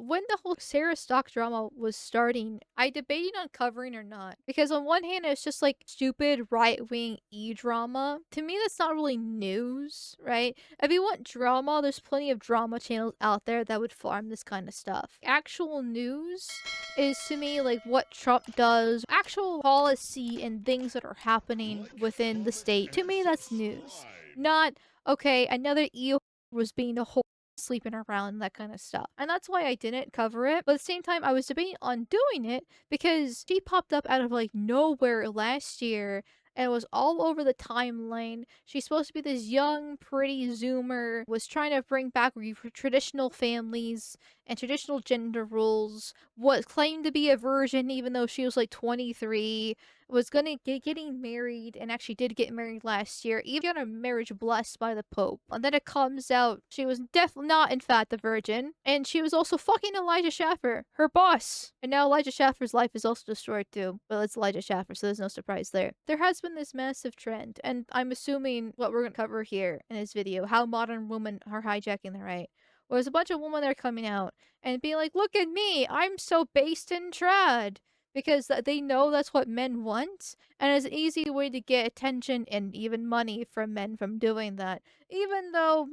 when the whole Sarah Stock drama was starting, I debated on covering or not. Because on one hand, it's just like stupid right-wing e-drama. To me, that's not really news, right? If you want drama, there's plenty of drama channels out there that would farm this kind of stuff. Actual news is to me like what Trump does, actual policy and things that are happening within the state. To me, that's news. Not, okay, another EO was being a whole sleeping around, that kind of stuff. And that's why I didn't cover it. But at the same time, I was debating on doing it because she popped up out of like nowhere last year and was all over the timeline. She's supposed to be this young, pretty Zoomer, was trying to bring back traditional families and traditional gender roles, what claimed to be a virgin even though she was like 23, was gonna getting married and actually did get married last year, even got a marriage blessed by the Pope. And then it comes out she was definitely not in fact a virgin, and she was also fucking Elijah Schaffer, her boss. And now Elijah Schaffer's life is also destroyed too. Well, it's Elijah Schaffer, so there's no surprise there. There has been this massive trend, and I'm assuming what we're gonna cover here in this video, how modern women are hijacking the right. Well, there's a bunch of women that are coming out and being like, look at me, I'm so based and trad, because they know that's what men want, and it's an easy way to get attention and even money from men from doing that, even though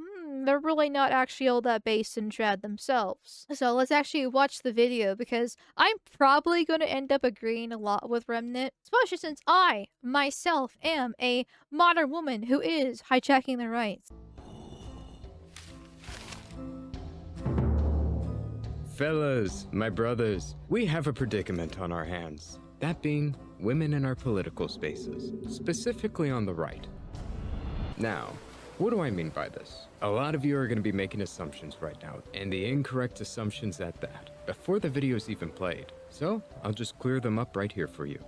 they're really not actually all that based and trad themselves. So let's actually watch the video, because I'm probably going to end up agreeing a lot with Remnant, especially since I myself am a modern woman who is hijacking the rights. Fellas, my brothers, we have a predicament on our hands. That being, women in our political spaces, specifically on the right. Now, what do I mean by this? A lot of you are going to be making assumptions right now, and the incorrect assumptions at that, before the video's even played. So, I'll just clear them up right here for you.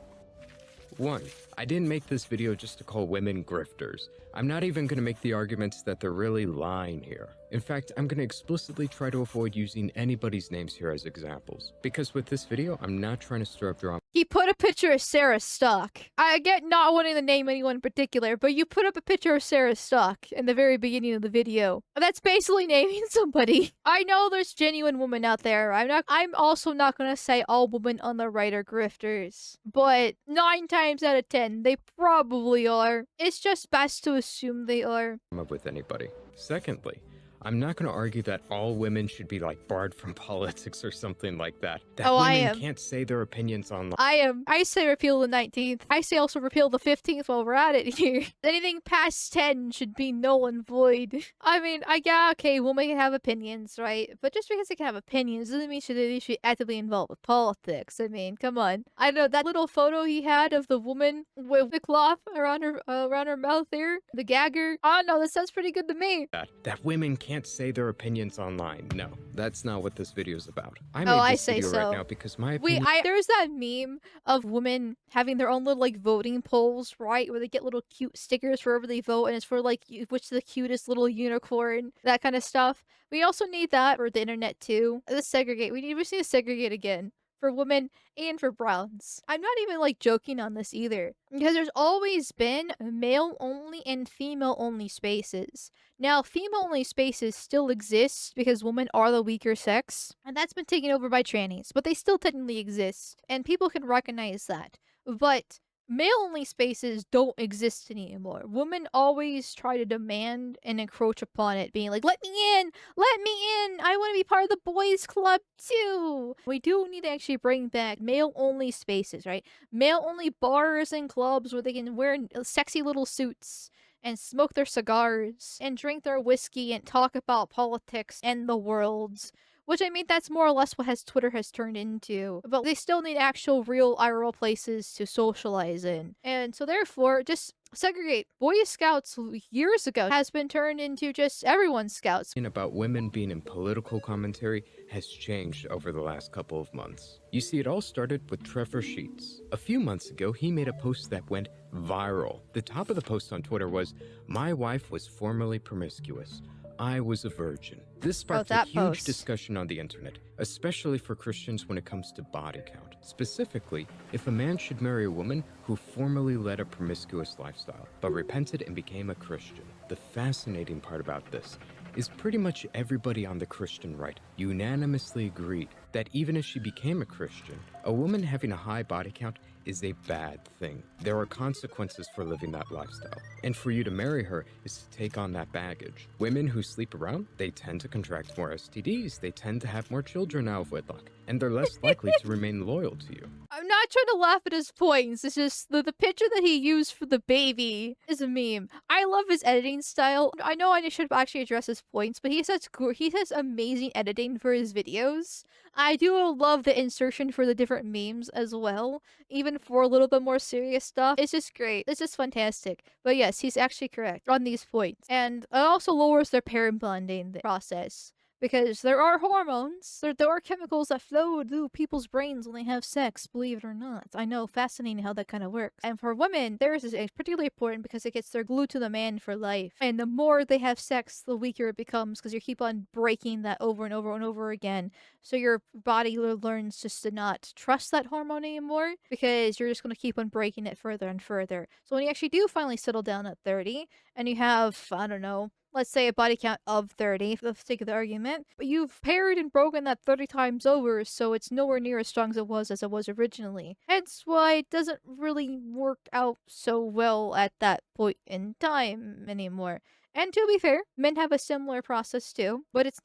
1. I didn't make this video just to call women grifters. I'm not even going to make the arguments that they're really lying here. In fact, I'm going to explicitly try to avoid using anybody's names here as examples. Because with this video, I'm not trying to stir up drama. He put a picture of Sarah Stock. I get not wanting to name anyone in particular, but you put up a picture of Sarah Stock in the very beginning of the video. That's basically naming somebody. I know there's genuine women out there. I'm also not gonna say all women on the right are grifters. But 9 times out of 10, they probably are. It's just best to assume they are. With anybody. Secondly, I'm not going to argue that all women should be like barred from politics or something like that. That women can't say their opinions online. I am. I say repeal the 19th. I say also repeal the 15th while we're at it here. Anything past 10 should be null and void. I mean, yeah, okay, women can have opinions, right? But just because they can have opinions doesn't mean they should be actively involved with politics. I mean, come on. I know that little photo he had of the woman with the cloth around her mouth there, the gagger. I don't know, that sounds pretty good to me. That women can't say their opinions online. No, that's not what this video is about. I made this video right now because my opinion— there's that meme of women having their own little like voting polls, right? Where they get little cute stickers wherever they vote, and it's for like which is the cutest little unicorn, that kind of stuff. We also need that for the internet too. The segregate. We need to segregate again. For women and for browns. I'm not even like joking on this either, because there's always been male only and female only spaces. Now, female only spaces still exist because women are the weaker sex, and that's been taken over by trannies, but they still technically exist, and people can recognize that. But male-only spaces don't exist anymore. Women always try to demand and encroach upon it, being like, let me in! Let me in! I want to be part of the boys club too! We do need to actually bring back male-only spaces, right? Male-only bars and clubs where they can wear sexy little suits and smoke their cigars and drink their whiskey and talk about politics and the world. Which, I mean, that's more or less what Twitter has turned into. But they still need actual real IRL places to socialize in. And so therefore, just segregate. Boy Scouts years ago has been turned into just everyone's scouts. About women being in political commentary has changed over the last couple of months. You see, it all started with Trevor Sheets. A few months ago, he made a post that went viral. The top of the post on Twitter was, "My wife was formerly promiscuous. I was a virgin." This sparked a huge discussion on the internet, especially for Christians when it comes to body count. Specifically, if a man should marry a woman who formerly led a promiscuous lifestyle, but repented and became a Christian. The fascinating part about this is pretty much everybody on the Christian right unanimously agreed that even if she became a Christian, a woman having a high body count is a bad thing. There are consequences for living that lifestyle, and for you to marry her is to take on that baggage. Women who sleep around, they tend to contract more STDs, they tend to have more children out of wedlock, and they're less likely to remain loyal to you. I'm not trying to laugh at his points. It's just the picture that he used for the baby is a meme. I love his editing style. I know I should actually address his points, but he has amazing editing for his videos. I do love the insertion for the different memes as well, even for a little bit more serious stuff. It's just great. It's just fantastic. But yes, he's actually correct on these points. And it also lowers their parent bonding process. Because there are hormones, there are chemicals that flow through people's brains when they have sex, believe it or not. I know, fascinating how that kind of works. And for women, theirs is particularly important because it gets their glue to the man for life. And the more they have sex, the weaker it becomes because you keep on breaking that over and over and over again. So your body learns just to not trust that hormone anymore because you're just going to keep on breaking it further and further. So when you actually do finally settle down at 30 and you have, I don't know, let's say a body count of 30 for the sake of the argument, but you've paired and broken that 30 times over, so it's nowhere near as strong as it was originally. Hence why it doesn't really work out so well at that point in time anymore. And to be fair, men have a similar process too, but it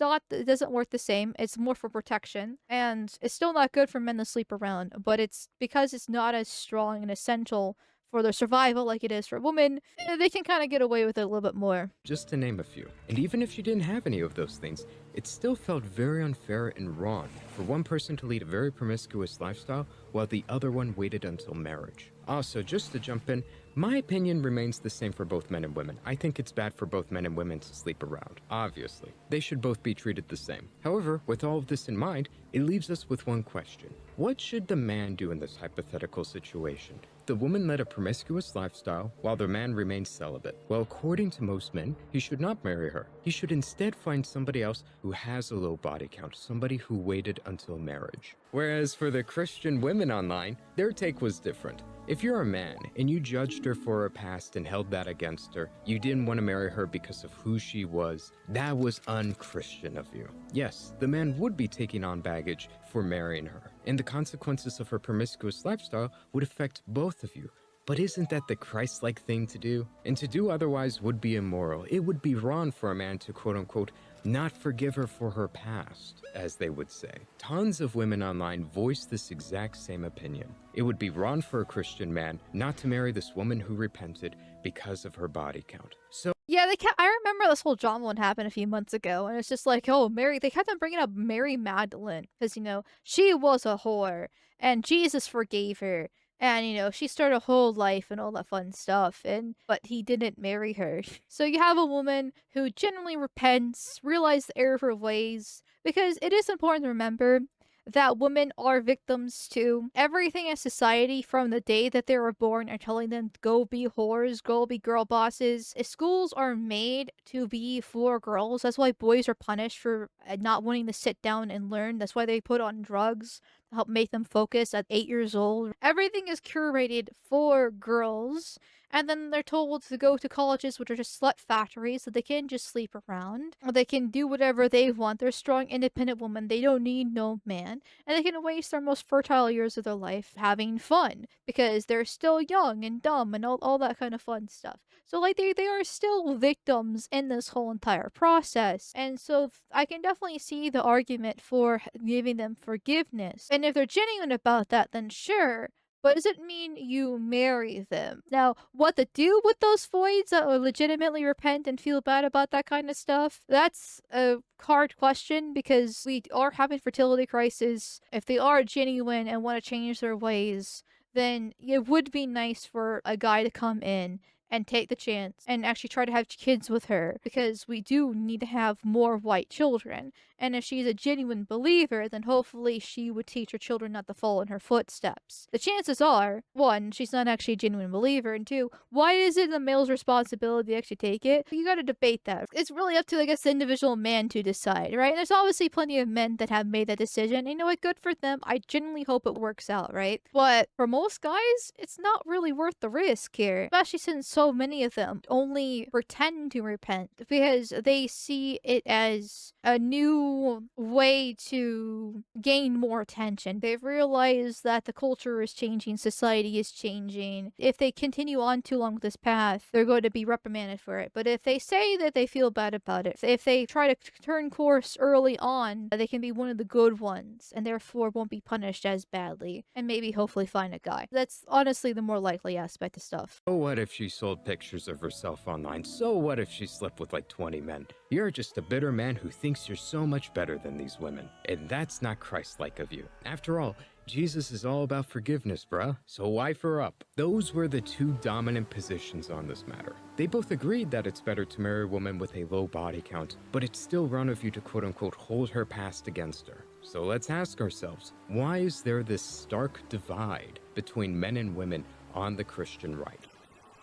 doesn't work the same. It's more for protection, and it's still not good for men to sleep around, but it's because it's not as strong and essential for their survival like it is for women, they can kind of get away with it a little bit more. Just to name a few. And even if she didn't have any of those things, it still felt very unfair and wrong for one person to lead a very promiscuous lifestyle while the other one waited until marriage. Also, just to jump in, my opinion remains the same for both men and women. I think it's bad for both men and women to sleep around. Obviously, they should both be treated the same. However, with all of this in mind, it leaves us with one question. What should the man do in this hypothetical situation? The woman led a promiscuous lifestyle while the man remains celibate. Well, according to most men, he should not marry her. He should instead find somebody else who has a low body count, somebody who waited until marriage. Whereas for the Christian women online, their take was different. If you're a man and you judged her for her past and held that against her, you didn't want to marry her because of who she was, that was unchristian of you. Yes, the man would be taking on baggage for marrying her, and the consequences of her promiscuous lifestyle would affect both of you. But isn't that the Christ-like thing to do? And to do otherwise would be immoral. It would be wrong for a man to quote-unquote not forgive her for her past, as they would say. Tons of women online voice this exact same opinion. It would be wrong for a Christian man not to marry this woman who repented because of her body count. So Yeah, I remember this whole drama one happened a few months ago, and it's just like, oh, Mary, they kept on bringing up Mary Magdalene, because, she was a whore, and Jesus forgave her, and, she started a whole life and all that fun stuff, but he didn't marry her. So you have a woman who genuinely repents, realizes the error of her ways, because it is important to remember that women are victims too. Everything in society from the day that they were born are telling them go be whores, go be girl bosses. Schools are made to be for girls. That's why boys are punished for not wanting to sit down and learn. That's why they put on drugs to help make them focus at 8 years old. Everything is curated for girls. And then they're told to go to colleges, which are just slut factories, so they can just sleep around. Or they can do whatever they want. They're strong, independent women. They don't need no man. And they can waste their most fertile years of their life having fun. Because they're still young and dumb and all that kind of fun stuff. So, like, they are still victims in this whole entire process. And so I can definitely see the argument for giving them forgiveness. And if they're genuine about that, then sure. But does it mean you marry them? Now, what to do with those voids that will legitimately repent and feel bad about that kind of stuff? That's a hard question because we are having fertility crisis. If they are genuine and want to change their ways, then it would be nice for a guy to come in and take the chance and actually try to have kids with her because we do need to have more white children. And if she's a genuine believer, then hopefully she would teach her children not to follow in her footsteps. The chances are, one, she's not actually a genuine believer, and two, why is it the male's responsibility to actually take it? You gotta debate that. It's really up to, I guess, the individual man to decide, right? And there's obviously plenty of men that have made that decision. And you know what? Good for them. I genuinely hope it works out, right? But for most guys, it's not really worth the risk here, especially since so so many of them only pretend to repent because they see it as a new way to gain more attention. They've realized that the culture is changing, society is changing. If they continue on too long with this path, they're going to be reprimanded for it. But if they say that they feel bad about it, if they try to turn course early on, they can be one of the good ones and therefore won't be punished as badly and maybe hopefully find a guy. That's honestly the more likely aspect of stuff. So what if she sold pictures of herself online? So what if she slept with like 20 men? You're just a bitter man who thinks you're so much better than these women. And that's not Christ-like of you. After all, Jesus is all about forgiveness, bruh. So wife her up. Those were the two dominant positions on this matter. They both agreed that it's better to marry a woman with a low body count, but it's still wrong of you to quote-unquote hold her past against her. So let's ask ourselves, why is there this stark divide between men and women on the Christian right?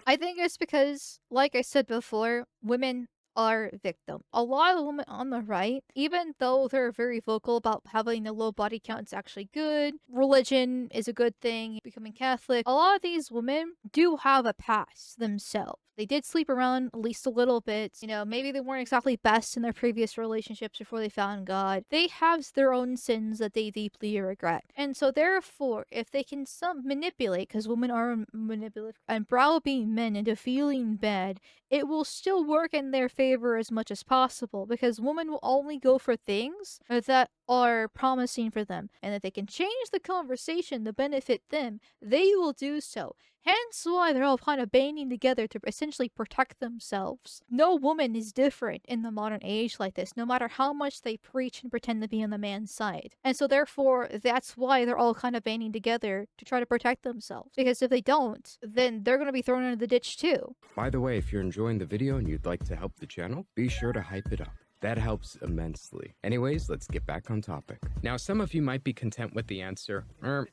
I think it's because, like I said before, women are victim. A lot of women on the right, even though they're very vocal about having a low body count is actually good, religion is a good thing, becoming Catholic, a lot of these women do have a past themselves. They did sleep around at least a little bit. You know, maybe they weren't exactly best in their previous relationships before they found God. They have their own sins that they deeply regret. And so therefore, if they can manipulate, because women are manipulative, and browbeat men into feeling bad, it will still work in their favor as much as possible because women will only go for things that are promising for them, and if they can change the conversation to benefit them, they will do so. Hence why they're all kind of banding together to essentially protect themselves. No woman is different in the modern age like this, no matter how much they preach and pretend to be on the man's side. And so therefore, that's why they're all kind of banding together to try to protect themselves. Because if they don't, then they're going to be thrown into the ditch too. By the way, if you're enjoying the video and you'd like to help the channel, be sure to hype it up. That helps immensely. Anyways, let's get back on topic. Now, some of you might be content with the answer,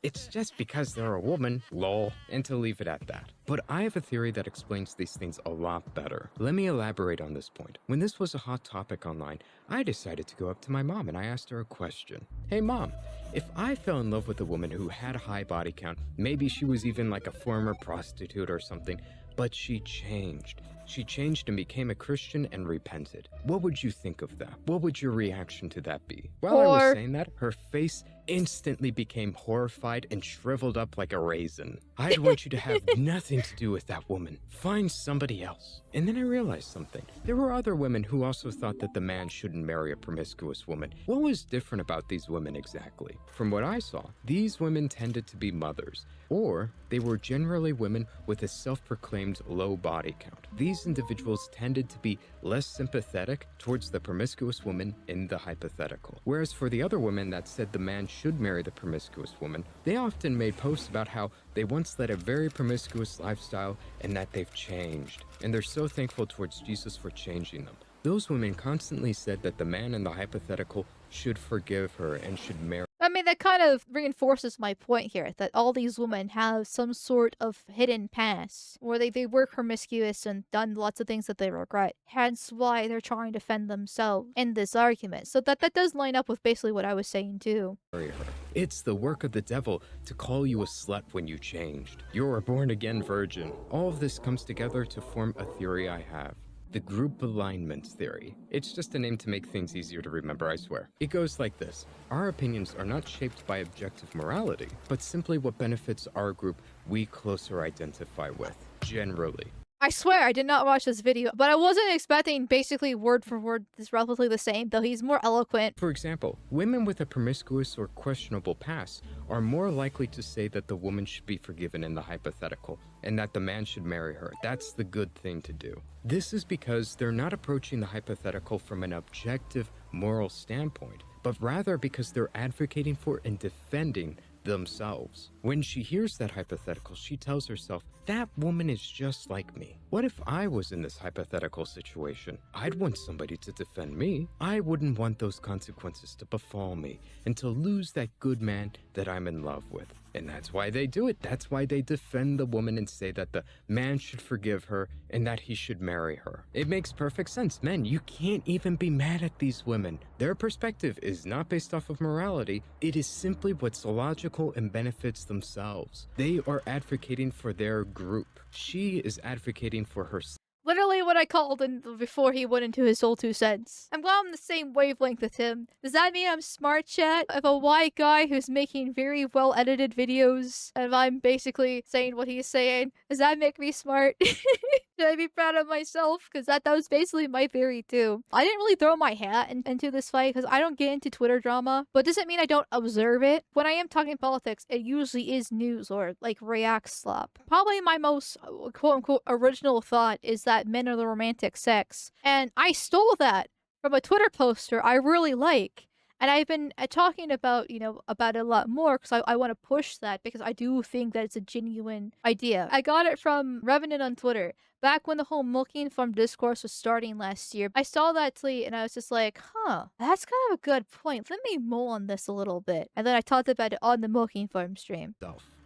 it's just because they're a woman, lol, and to leave it at that. But I have a theory that explains these things a lot better. Let me elaborate on this point. When this was a hot topic online, I decided to go up to my mom and I asked her a question. Hey mom, if I fell in love with a woman who had a high body count, maybe she was even like a former prostitute or something, but she changed. She changed and became a Christian and repented. What would you think of that? What would your reaction to that be? While I was saying that, her face instantly became horrified and shriveled up like a raisin. I'd want you to have nothing to do with that woman. Find somebody else. And then I realized something. There were other women who also thought that the man shouldn't marry a promiscuous woman. What was different about these women exactly? From what I saw, these women tended to be mothers, or they were generally women with a self-proclaimed low body count. These individuals tended to be less sympathetic towards the promiscuous woman in the hypothetical. Whereas for the other women that said the man should marry the promiscuous woman, they often made posts about how they once led a very promiscuous lifestyle and that they've changed. And they're so thankful towards Jesus for changing them. Those women constantly said that the man in the hypothetical should forgive her and should marry. I mean, that kind of reinforces my point here, that all these women have some sort of hidden past, where they were promiscuous and done lots of things that they regret. Hence why they're trying to defend themselves in this argument. So that does line up with basically what I was saying too. Her. It's the work of the devil to call you a slut when you changed. You're a born-again virgin. All of this comes together to form a theory I have. The group alignment theory. It's just a name to make things easier to remember, I swear. It goes like this. Our opinions are not shaped by objective morality, but simply what benefits our group we closer identify with, generally. I swear I did not watch this video, but I wasn't expecting basically word for word this relatively the same, though he's more eloquent. For example, women with a promiscuous or questionable past are more likely to say that the woman should be forgiven in the hypothetical, and that the man should marry her. That's the good thing to do. This is because they're not approaching the hypothetical from an objective moral standpoint, but rather because they're advocating for and defending themselves. When she hears that hypothetical, she tells herself, that woman is just like me. What if I was in this hypothetical situation? I'd want somebody to defend me. I wouldn't want those consequences to befall me and to lose that good man that I'm in love with. And that's why they do it. That's why they defend the woman and say that the man should forgive her and that he should marry her. It makes perfect sense. Men, you can't even be mad at these women. Their perspective is not based off of morality. It is simply what's logical and benefits themselves. They are advocating for their group. She is advocating for herself. Literally what I called him before he went into his whole 2 cents. I'm glad I'm the same wavelength with him. Does that mean I'm smart, chat? If a white guy who's making very well edited videos and I'm basically saying what he's saying, does that make me smart? Should I be proud of myself? Because that was basically my theory too. I didn't really throw my hat into this fight because I don't get into Twitter drama, but doesn't mean I don't observe it. When I am talking politics, it usually is news or like react slop. Probably my most quote unquote original thought is that men are the romantic sex. And I stole that from a Twitter poster I really like. And I've been talking about, about it a lot more because I want to push that because I do think that it's a genuine idea. I got it from Revenant on Twitter. Back when the whole milking farm discourse was starting last year, I saw that tweet and I was just like, huh, that's kind of a good point. Let me mull on this a little bit. And then I talked about it on the milking farm stream.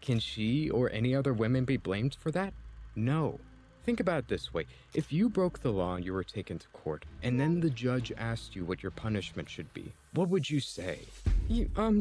Can she or any other women be blamed for that? No. Think about it this way. If you broke the law and you were taken to court, and then the judge asked you what your punishment should be, what would you say?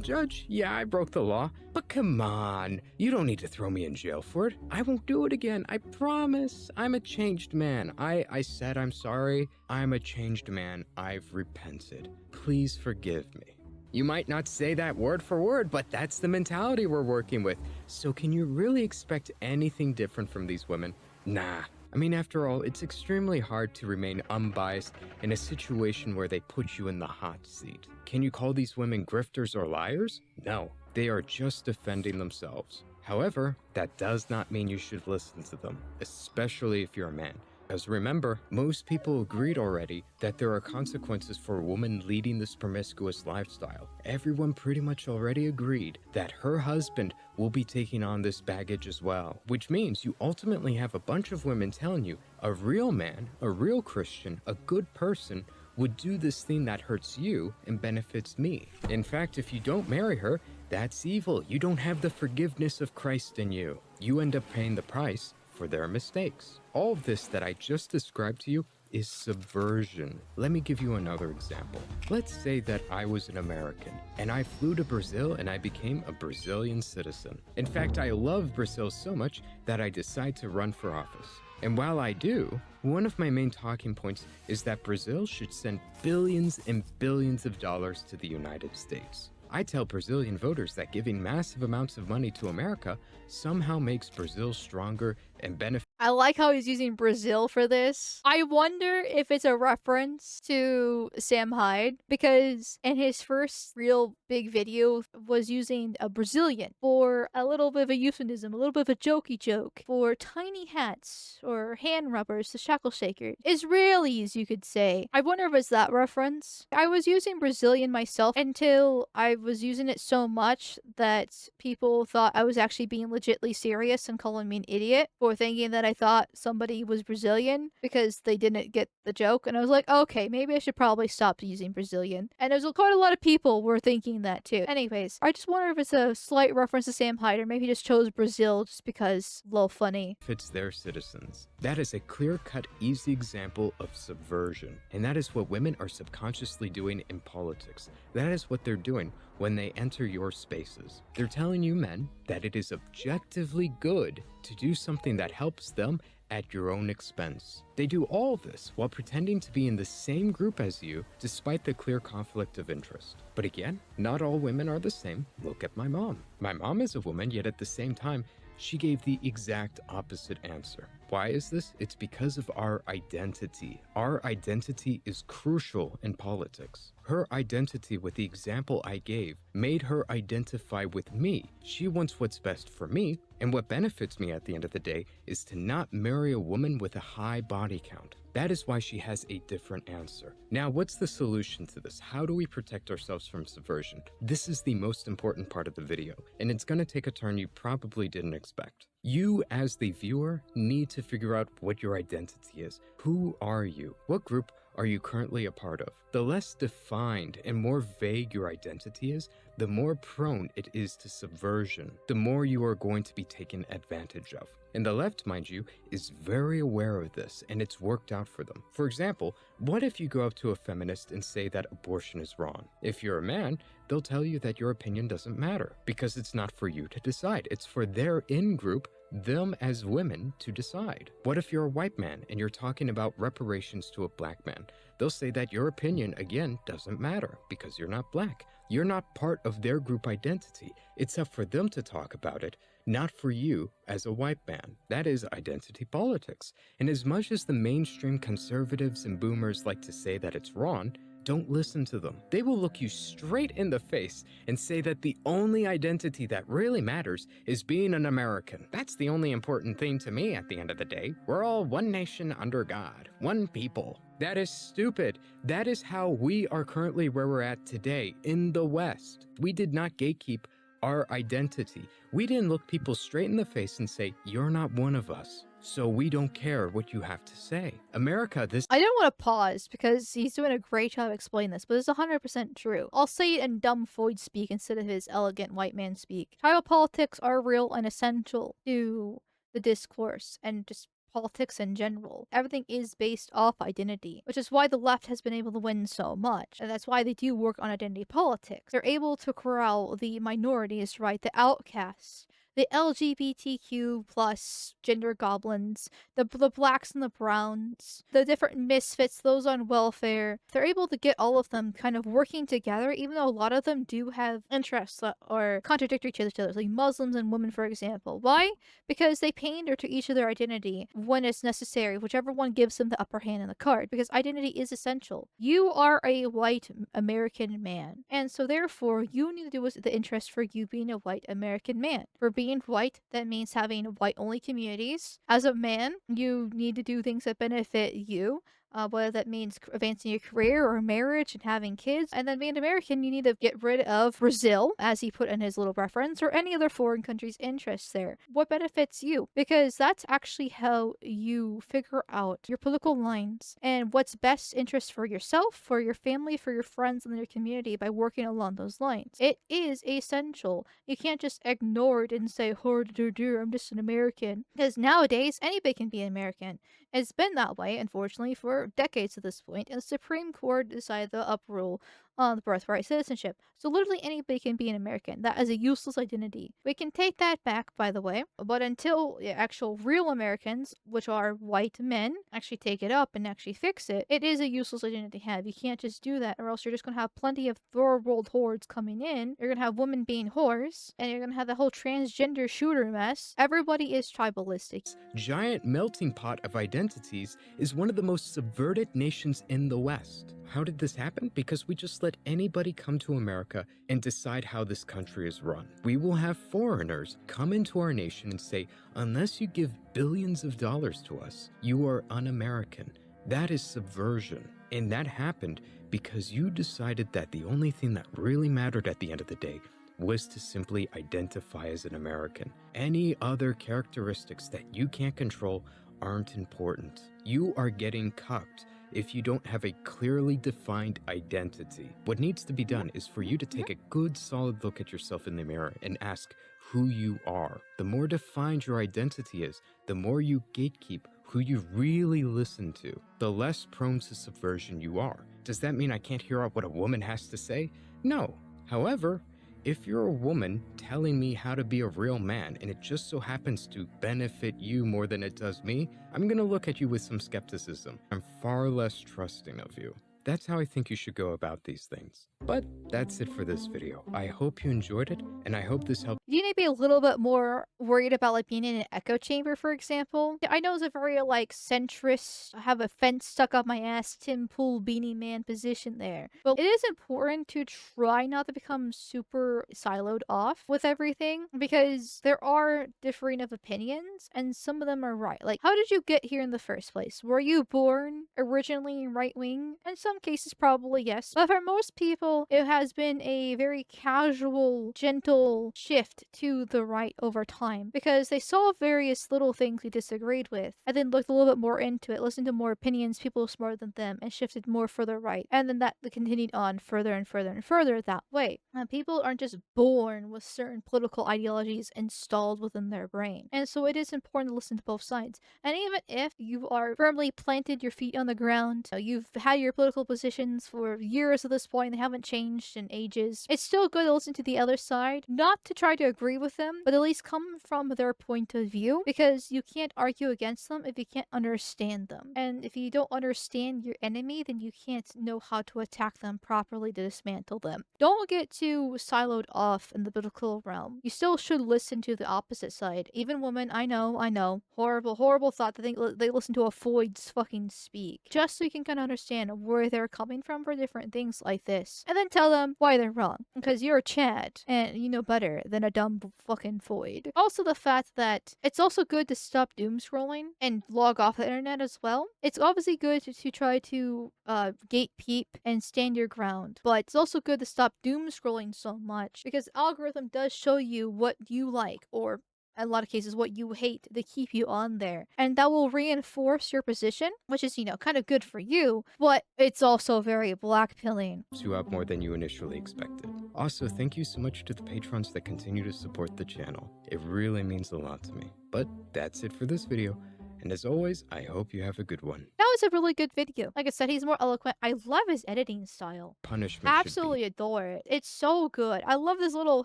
Judge, yeah, I broke the law, but come on, you don't need to throw me in jail for it. I won't do it again, I promise. I'm a changed man. I said I'm sorry. I'm a changed man. I've repented. Please forgive me. You might not say that word for word, but that's the mentality we're working with. So can you really expect anything different from these women? Nah. I mean, after all, it's extremely hard to remain unbiased in a situation where they put you in the hot seat. Can you call these women grifters or liars? No. They are just defending themselves. However, that does not mean you should listen to them, especially if you're a man. Because remember, most people agreed already that there are consequences for a woman leading this promiscuous lifestyle. Everyone pretty much already agreed that her husband will be taking on this baggage as well, which means you ultimately have a bunch of women telling you a real man, a real Christian, a good person would do this thing that hurts you and benefits me. In fact, if you don't marry her, that's evil. You don't have the forgiveness of Christ in you. You end up paying the price for their mistakes. All of this that I just described to you is subversion. Let me give you another example. Let's say that I was an American and I flew to Brazil and I became a Brazilian citizen. In fact, I love Brazil so much that I decide to run for office. And while I do, one of my main talking points is that Brazil should send billions and billions of dollars to the United States. I tell Brazilian voters that giving massive amounts of money to America somehow makes Brazil stronger and benefit. I like how he's using Brazil for this. I wonder if it's a reference to Sam Hyde, because in his first real big video was using a Brazilian for a little bit of a euphemism, a little bit of a jokey joke for tiny hats or hand rubbers, the shackle shaker. Israelis, you could say. I wonder if it's that reference. I was using Brazilian myself until I was using it so much that people thought I was actually being legitly serious and calling me an idiot for thinking that I thought somebody was Brazilian because they didn't get the joke. And I was like, okay, maybe I should probably stop using Brazilian. And there's quite a lot of people were thinking that too. Anyways, I just wonder if it's a slight reference to Sam Hyde, or maybe he just chose Brazil just because a little funny. Fits their citizens. That is a clear-cut, easy example of subversion. And that is what women are subconsciously doing in politics. That is what they're doing when they enter your spaces. They're telling you men that it is objectively good to do something that helps them at your own expense. They do all this while pretending to be in the same group as you, despite the clear conflict of interest. But again, not all women are the same. Look at my mom. My mom is a woman, yet at the same time, she gave the exact opposite answer. Why is this? It's because of our identity. Our identity is crucial in politics. Her identity with the example I gave made her identify with me. She wants what's best for me, and what benefits me at the end of the day is to not marry a woman with a high body count. That is why she has a different answer. Now, what's the solution to this? How do we protect ourselves from subversion? This is the most important part of the video, and it's going to take a turn you probably didn't expect. You, as the viewer, need to figure out what your identity is. Who are you? What group are you currently a part of? The less defined and more vague your identity is, the more prone it is to subversion, the more you are going to be taken advantage of. And the left, mind you, is very aware of this, and it's worked out for them. For example, what if you go up to a feminist and say that abortion is wrong? If you're a man, they'll tell you that your opinion doesn't matter, because it's not for you to decide. It's for their in-group, them as women, to decide. What if you're a white man and you're talking about reparations to a black man? They'll say that your opinion, again, doesn't matter, because you're not black. You're not part of their group identity. It's up for them to talk about it, not for you as a white man. That is identity politics. And as much as the mainstream conservatives and boomers like to say that it's wrong, don't listen to them. They will look you straight in the face and say that the only identity that really matters is being an American. That's the only important thing to me at the end of the day. We're all one nation under God, one people. That is stupid. That is how we are currently where we're at today in the West. We did not gatekeep our identity. We didn't look people straight in the face and say, you're not one of us, so we don't care what you have to say. America, this— I don't want to pause because he's doing a great job explaining this, but it's 100% true. I'll say it in dumb Floyd speak instead of his elegant white man speak. Tribal politics are real and essential to the discourse and just politics in general. Everything is based off identity, which is why the left has been able to win so much. And that's why they do work on identity politics. They're able to corral the minorities, right? The outcasts, the LGBTQ plus gender goblins, the blacks and the browns, the different misfits, those on welfare. They're able to get all of them kind of working together, even though a lot of them do have interests that are contradictory to each other, like Muslims and women, for example. Why? Because they pander to each of their identity when it's necessary, whichever one gives them the upper hand in the card, because identity is essential. You are a white American man, and so therefore you need to do what's the interest for you being a white American man. For being white, that means having white-only communities. As a man, you need to do things that benefit you. Whether that means advancing your career or marriage and having kids. And then being American, you need to get rid of Brazil, as he put in his little reference, or any other foreign country's interests there. What benefits you? Because that's actually how you figure out your political lines and what's best interest for yourself, for your family, for your friends, and your community by working along those lines. It is essential. You can't just ignore it and say, I'm just an American. Because nowadays, anybody can be an American. It's been that way, unfortunately, for decades at this point, and the Supreme Court decided to uprule the birthright citizenship. So literally anybody can be an American. That is a useless identity. We can take that back, by the way, but until the actual real Americans, which are white men, actually take it up and actually fix it, it is a useless identity to have. You can't just do that, or else you're just going to have plenty of third world hordes coming in. You're going to have women being whores, and you're going to have the whole transgender shooter mess. Everybody is tribalistic. giant melting pot of identities is one of the most subverted nations in the West. How did this happen? Because we just let anybody come to America and decide how this country is run. We will have foreigners come into our nation and say, unless you give billions of dollars to us, you are un-American. That is subversion. And that happened because you decided that the only thing that really mattered at the end of the day was to simply identify as an American. Any other characteristics that you can't control aren't important. You are getting cucked if you don't have a clearly defined identity. What needs to be done is for you to take a good solid look at yourself in the mirror and ask who you are. The more defined your identity is, the more you gatekeep who you really listen to, the less prone to subversion you are. Does that mean I can't hear out what a woman has to say? No. However, if you're a woman telling me how to be a real man and it just so happens to benefit you more than it does me, I'm gonna look at you with some skepticism. I'm far less trusting of you. That's how I think you should go about these things. But that's it for this video. I hope you enjoyed it, and I hope this helped. You need to be a little bit more worried about like being in an echo chamber, for example. I know it's a very like centrist, I have a fence stuck up my ass, Tim Pool beanie man position there. But it is important to try not to become super siloed off with everything, because there are differing of opinions and some of them are right. Like, how did you get here in the first place? Were you born originally right wing? In some cases, probably yes. But for most people, it has been a very casual, gentle incremental shift to the right over time because they saw various little things we disagreed with and then looked a little bit more into it, listened to more opinions, people smarter than them, and shifted more further right. And then that continued on further and further and further that way. And people aren't just born with certain political ideologies installed within their brain. And so it is important to listen to both sides. And even if you are firmly planted your feet on the ground, you've had your political positions for years at this point, they haven't changed in ages, it's still good to listen to the other side, not to try to agree with them, but at least come from their point of view, because you can't argue against them if you can't understand them. And if you don't understand your enemy, then you can't know how to attack them properly to dismantle them. Don't get too siloed off in the biblical realm. You still should listen to the opposite side. Even women, I know, horrible, horrible thought that they listen to a Floyd's fucking speak. Just so you can kind of understand where they're coming from for different things like this. And then tell them why they're wrong. Because you're a Chad, and you know better than a dumb fucking Floyd. Also the fact that it's also good to stop doom scrolling and log off the internet as well. It's obviously good to try to gatekeep and stand your ground. But it's also good to stop doom scrolling so much because algorithm does show you what you like or in a lot of cases what you hate to keep you on there, and that will reinforce your position, which is kind of good for you, but it's also very blackpilling. You up more than you initially expected. Also, thank you so much to the patrons that continue to support the channel. It really means a lot to me. But that's it for this video, and as always, I hope you have a good one. That was a really good video. Like I said, he's more eloquent. I love his editing style. Punishment should be. Absolutely adore it. It's so good. I love this little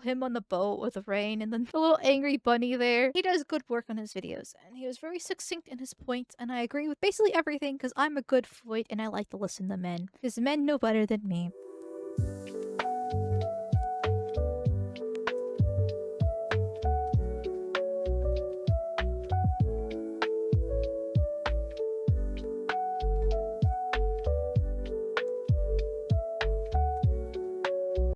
him on the boat with the rain and then the little angry bunny there. He does good work on his videos, and he was very succinct in his points, and I agree with basically everything because I'm a good Floyd and I like to listen to men because men know better than me.